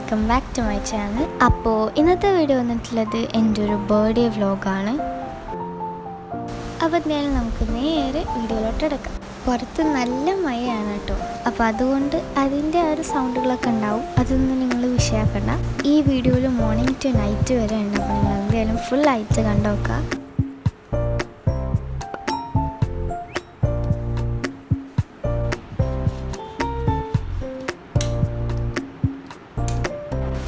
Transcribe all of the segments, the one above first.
Welcome back to my channel. അപ്പോൾ ഇന്നത്തെ video വന്നിട്ടുള്ളത് എൻ്റെ ഒരു ബർത്ത്ഡേ വ്ലോഗാണ്. അപ്പോൾ എന്തായാലും നമുക്ക് നേരെ വീഡിയോയിലോട്ട് എടുക്കാം. പുറത്ത് നല്ല മഴയാണ് കേട്ടോ. അപ്പോൾ അതുകൊണ്ട് അതിൻ്റെ ആ ഒരു സൗണ്ടുകളൊക്കെ ഉണ്ടാവും. അതൊന്നും നിങ്ങൾ വിഷയാക്കണ്ട. ഈ വീഡിയോയിൽ മോർണിംഗ് ടു നൈറ്റ് വരെ ഉണ്ട്. അപ്പോൾ നിങ്ങൾ എന്തായാലും ഫുൾ ആയിട്ട് കണ്ടു നോക്കാം.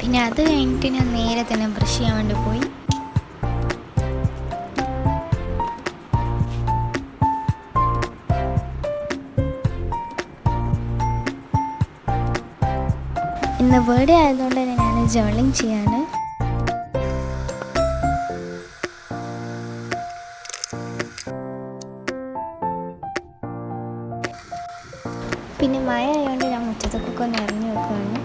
പിന്നെ അത് കഴിഞ്ഞിട്ട് ഞാൻ നേരെ തന്നെ ബ്രഷ് ചെയ്യാൻ വേണ്ടി പോയി. ഇന്ന് ബർത്ത്ഡേ ആയതുകൊണ്ട് തന്നെ ഞാൻ ജേർണലിംഗ് ചെയ്യാണ്. പിന്നെ മഴ ആയതുകൊണ്ട് ഞാൻ മുറ്റത്തൊക്കെ ഒന്ന് ഇറങ്ങി വെക്കുകയാണ്.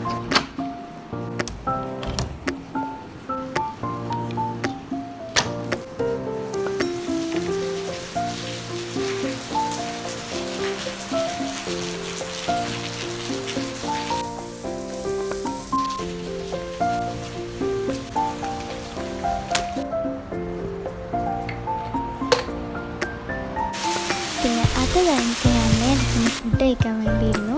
പിന്നെ അത് കഴിഞ്ഞിട്ട് ഞാൻ നേരത്തിന് ഫുഡ് കഴിക്കാൻ വേണ്ടിയിരുന്നു.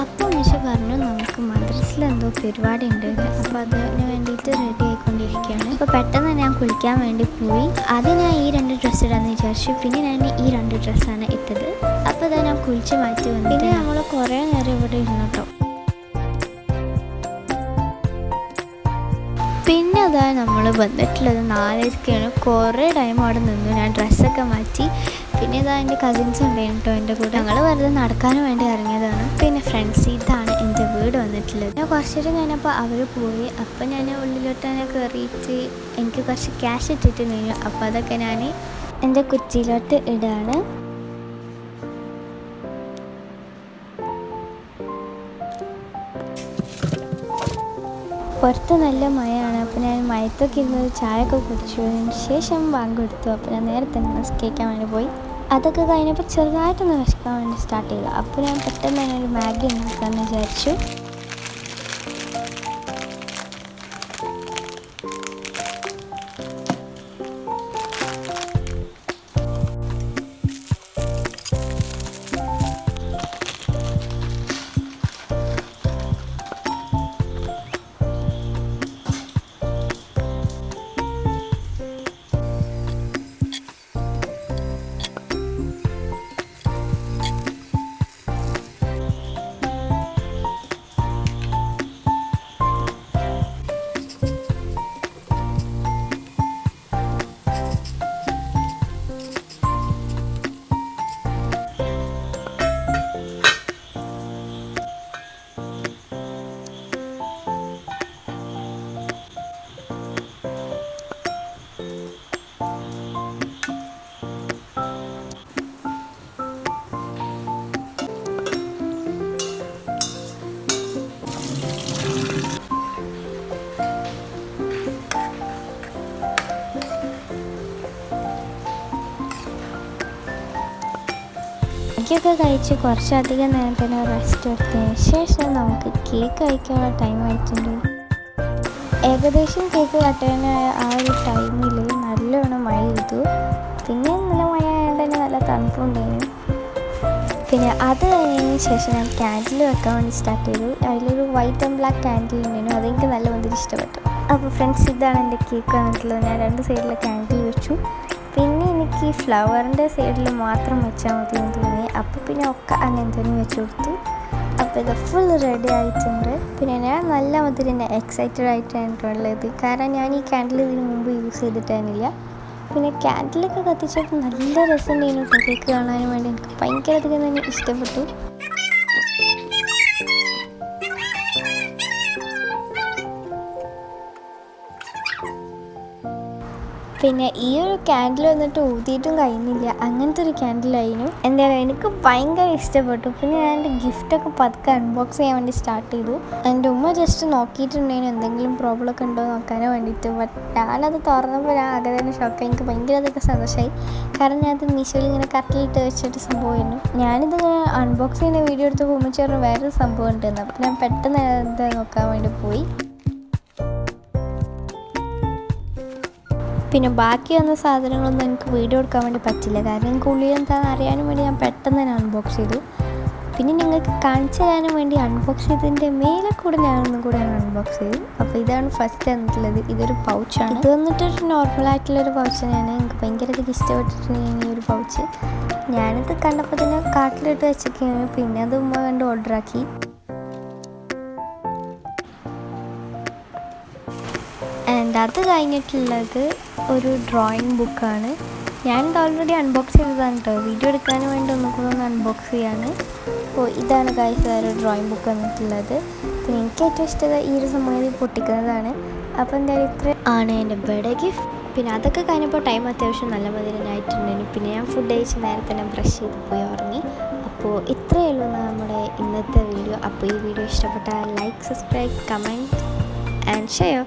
അപ്പോൾ മിഷ പറഞ്ഞു നമുക്ക് മദ്രസയിൽ എന്തോ പരിപാടി ഉണ്ട്, അപ്പോൾ അതിന് വേണ്ടിയിട്ട് റെഡി ആയിക്കൊണ്ടിരിക്കുകയാണ്. അപ്പോൾ പെട്ടെന്ന് ഞാൻ കുളിക്കാൻ വേണ്ടി പോയി. ആദ്യം ഞാൻ ഈ 2 ഡ്രസ്സ് ഇടാമെന്ന് വിചാരിച്ചു. പിന്നെ ഞാൻ ഈ 2 ഡ്രസ്സാണ് ഇട്ടത്. അപ്പോൾ അതാ ഞാൻ കുളിച്ച് മാറ്റി വന്നു. പിന്നെ നമ്മൾ കുറേ നേരം ഇവിടെ ഇരുന്നു കേട്ടോ. പിന്നെ അതാ നമ്മൾ വന്നിട്ടുള്ളത് 4:00-ക്കാണ്. കുറേ ടൈം അവിടെ നിന്നു. ഞാൻ ഡ്രസ്സൊക്കെ മാറ്റി. പിന്നെ ഇതാ എൻ്റെ കസിൻസ് ഉണ്ടായിരുന്നു കേട്ടോ എൻ്റെ കൂടെ. ഞങ്ങൾ വെറുതെ നടക്കാനും വേണ്ടി ഇറങ്ങിയതാണ്. പിന്നെ ഫ്രണ്ട്സ്, ഇതാണ് എൻ്റെ വീട് വന്നിട്ടുള്ളത്. ഞാൻ കുറച്ച് നേരം കഴിഞ്ഞപ്പോൾ അവർ പോയി. അപ്പോൾ ഞാൻ ഉള്ളിലോട്ട് തന്നെ കയറിയിട്ട് എനിക്ക് കുറച്ച് ക്യാഷ് ഇട്ടിട്ടുണ്ടായിരുന്നു. അപ്പോൾ അതൊക്കെ ഞാൻ എൻ്റെ കുറ്റിയിലോട്ട് ഇടുകയാണ്. പുറത്ത് നല്ല മഴയാണ്. അപ്പോൾ ഞാൻ മഴത്തൊക്കെ ഇരുന്ന് ചായയൊക്കെ കുടിച്ചു. അതിന് ശേഷം ബാങ്ക് കൊടുത്തു. അപ്പോൾ ഞാൻ നേരെ തന്നെ നിസ്കരിക്കാൻ വേണ്ടി പോയി. അതൊക്കെ കഴിഞ്ഞപ്പോൾ ചെറുതായിട്ടൊന്ന് വിശക്കാൻ വേണ്ടി സ്റ്റാർട്ട് ചെയ്തു. അപ്പോൾ ഞാൻ പെട്ടെന്ന് തന്നെ ഒരു മാഗി ഉണ്ടാക്കാമെന്ന് വിചാരിച്ചു. കേക്കൊക്കെ കഴിച്ച് കുറച്ചധികം നേരം തന്നെ റെസ്റ്റ് എടുത്തതിന് ശേഷം നമുക്ക് കേക്ക് കഴിക്കാനുള്ള ടൈം ആയിട്ടുണ്ട്. ഏകദേശം കേക്ക് കട്ടാനായ ആ ഒരു ടൈമിൽ നല്ലോണം മഴ ചെയ്തു. പിന്നെ നല്ല മഴ ആയതുകൊണ്ട് തന്നെ നല്ല തണുപ്പുണ്ടായിരുന്നു. പിന്നെ അത് കഴിഞ്ഞതിന് ശേഷം ഞാൻ ക്യാൻഡിൽ വെക്കാൻ വേണ്ടി സ്റ്റാർട്ട് ചെയ്തു. അതിലൊരു വൈറ്റ് ആൻഡ് ബ്ലാക്ക് ക്യാൻഡിൽ ഉണ്ടായിരുന്നു. അതെനിക്ക് നല്ല ഒത്തിരി ഇഷ്ടപ്പെട്ടു. അപ്പോൾ ഫ്രണ്ട്സ്, ഇതാണ് എൻ്റെ കേക്ക് വന്നിട്ടുള്ളത്. ഞാൻ 2 സൈഡിലെ ക്യാൻഡിൽ വെച്ചു. പിന്നെ എനിക്ക് ഫ്ലവറിൻ്റെ സൈഡിൽ മാത്രം വെച്ചാൽ മതി എന്ന് തോന്നി. അപ്പോൾ പിന്നെ ഒക്കെ അങ്ങനെ തന്നെ വെച്ച് കൊടുത്തു. അപ്പോൾ ഇത് ഫുൾ റെഡി ആയിട്ടുണ്ട്. പിന്നെ ഞാൻ നല്ല മുതൽ തന്നെ എക്സൈറ്റഡ് ആയിട്ടാണുള്ളത്. കാരണം ഞാൻ ഈ ക്യാൻഡിൽ ഇതിന് മുമ്പ് യൂസ് ചെയ്തിട്ടായിരുന്നില്ല. പിന്നെ ക്യാൻഡിലൊക്കെ കത്തിച്ചപ്പോൾ നല്ല രസമുണ്ടായിരുന്നു. കേക്ക് കാണാനും വേണ്ടി എനിക്ക് ഭയങ്കര അധികം തന്നെ ഇഷ്ടപ്പെട്ടു. പിന്നെ ഈ ഒരു ക്യാൻഡിൽ വന്നിട്ട് ഊതിയിട്ടും കഴിയുന്നില്ല. അങ്ങനത്തെ ഒരു ക്യാൻഡിലായിരുന്നു. എന്തായാലും എനിക്ക് ഭയങ്കര ഇഷ്ടപ്പെട്ടു. പിന്നെ ഞാൻ എൻ്റെ ഗിഫ്റ്റൊക്കെ പതുക്കെ അൺബോക്സ് ചെയ്യാൻ വേണ്ടി സ്റ്റാർട്ട് ചെയ്തു. എൻ്റെ ഉമ്മ ജസ്റ്റ് നോക്കിയിട്ടുണ്ടെങ്കിൽ എന്തെങ്കിലും പ്രോബ്ലം ഒക്കെ ഉണ്ടോ നോക്കാനോ വേണ്ടിയിട്ട്. ബട്ട് ഞാനത് തുറന്നപ്പോൾ ഞാൻ ആകെ തന്നെ ഷോക്കായി. എനിക്ക് ഭയങ്കര അതൊക്കെ സന്തോഷമായി. കാരണം ഞാനത് മീഷോയിൽ ഇങ്ങനെ കറക്റ്റിലിട്ട് വെച്ചിട്ട് സംഭവമായിരുന്നു. ഞാനിതിങ്ങനെ അൺബോക്സ് ചെയ്യുന്ന വീഡിയോ എടുത്ത് ഉമ്മച്ചി വേറൊരു സംഭവം ഉണ്ടെന്ന്. അപ്പോൾ ഞാൻ പെട്ടെന്ന് അത് നോക്കാൻ വേണ്ടി പോയി. പിന്നെ ബാക്കി വന്ന സാധനങ്ങളൊന്നും എനിക്ക് വീഡിയോ എടുക്കാൻ വേണ്ടി പറ്റില്ല, കാരണം എനിക്ക് ഉള്ളിൽ എന്താണെന്ന് അറിയാനും വേണ്ടി ഞാൻ പെട്ടെന്ന് തന്നെ അൺബോക്സ് ചെയ്തു. പിന്നെ നിങ്ങൾക്ക് കാണിച്ചു തരാനും വേണ്ടി അൺബോക്സ് ചെയ്തതിൻ്റെ മേലെ കൂടെ ഞാനൊന്നും കൂടെ അൺബോക്സ് ചെയ്തു. അപ്പോൾ ഇതാണ് ഫസ്റ്റ് തന്നിട്ടുള്ളത്. ഇതൊരു പൗച്ചാണ്. ഇത് വന്നിട്ടൊരു നോർമലായിട്ടുള്ളൊരു പൗച്ച് തന്നെയാണ്. എനിക്ക് ഭയങ്കരധികം ഇഷ്ടപ്പെട്ടിട്ടുണ്ട് ഈ ഒരു പൗച്ച്. ഞാനിത് കണ്ടപ്പോൾ തന്നെ കാട്ടിലിട്ട് വെച്ചൊക്കെയാണ്. പിന്നെ അത് ഉമ്മ കണ്ട് ഓർഡറാക്കി. ആൻഡ് അത് കഴിഞ്ഞിട്ടുള്ളത് ഒരു ഡ്രോയിങ് ബുക്കാണ്. ഞാനിത് ഓൾറെഡി അൺബോക്സ് ചെയ്തതാണ് കേട്ടോ. വീഡിയോ എടുക്കാൻ വേണ്ടി ഒന്നുകൂടെ ഒന്ന് അൺബോക്സ് ചെയ്യാണ്. അപ്പോൾ ഇതാണ് ഗൈസ് ഒരു ഡ്രോയിങ് ബുക്ക് വന്നിട്ടുള്ളത്. പിന്നെ എനിക്ക് ഏറ്റവും ഇഷ്ടം ഈ ഒരു സമയത്ത് പൊട്ടിക്കുന്നതാണ്. അപ്പോൾ എന്തായാലും ഇത്ര ആണ് എൻ്റെ ബർത്ത്ഡേ ഗിഫ്റ്റ്. പിന്നെ അതൊക്കെ കഴിഞ്ഞപ്പോൾ ടൈം അത്യാവശ്യം നല്ല മതിരനായിട്ടുണ്ടായിരുന്നു. പിന്നെ ഞാൻ ഫുഡ് കഴിച്ച് നേരെ തന്നെ ബ്രഷ് ചെയ്ത് പോയി ഉറങ്ങി. അപ്പോൾ ഇത്രയേ ഉള്ളൂ നമ്മുടെ ഇന്നത്തെ വീഡിയോ. അപ്പോൾ ഈ വീഡിയോ ഇഷ്ടപ്പെട്ടാൽ like, subscribe, comment and share.